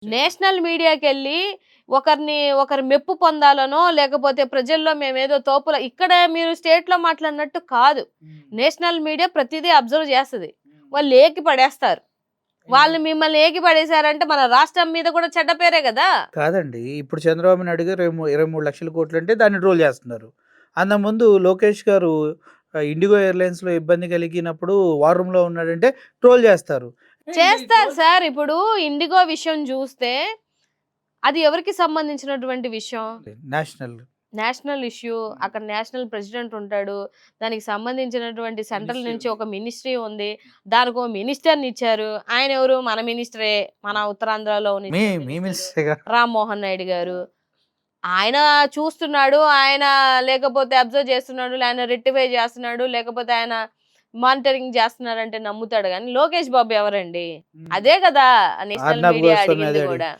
National మీడియాకెళ్ళి ఒకరి మెప్పు పొందాలనో, లేకపోతే ప్రజల్లో మేమేదో తోపుల ఇక్కడ మీరు స్టేట్‌లో మాట్లాడినట్టు కాదు. నేషనల్ మీడియా ప్రతిదీ అబ్జర్వ్ చేస్తది. వాళ్ళు ఏకి పడేస్తారు. వాళ్ళు మిమ్మల్ని ఏకి పడేసారంటే మన రాష్ట్రం మీద కూడా చెడ్డ పేరే గదా! కాదండి. ఇప్పుడు చంద్రబాబు నాయుడు గారు 23,00,000 కోట్లంటే దాన్ని ట్రోల్ చేస్తున్నారు. అంతకుముందు లోకేష్ గారు ఇండిగో ఎయిర్‌లైన్స్‌లో ఇబ్బంది కలిగినప్పుడు వార్ రూమ్‌లో ఉన్నాడంటే ట్రోల్ చేస్తారు. చేస్తారు సార్. ఇప్పుడు ఇండిగో విషయం జూస్తే అది ఎవరికి సంబంధించినటువంటి విషయం? National national issue. అక్కడ నేషనల్ ప్రెసిడెంట్ ఉంటాడు. దానికి సంబంధించినటువంటి సెంట్రల్ నుంచి ఒక మినిస్ట్రీ ఉంది. దానికో మినిస్టర్‌నిచ్చారు. ఆయనెవరు? మన మినిస్టరే. మన ఉత్తరాంధ్రలో మీ ఉన్నటువంటి మీ మినిస్టరు. మినిస్టరేగా. రామ్మోహన్ నాయుడు గారు. ఆయన చూస్తున్నాడు. ఆయన లేకపోతే అబ్జర్వ్ చేస్తున్నాడు. ఆయన రెక్టిఫై చేస్తున్నాడు. లేకపోతే ఆయన మానిటరింగ్ చేస్తున్నాడంటే నమ్ముతాడు గానీ, లోకేష్ బాబు ఎవరండి? హ్మ్. అదే గదా! నేషనల్ అర్నాబ్ మీడియా గోస్వామి అడిగింది అదే గూడా.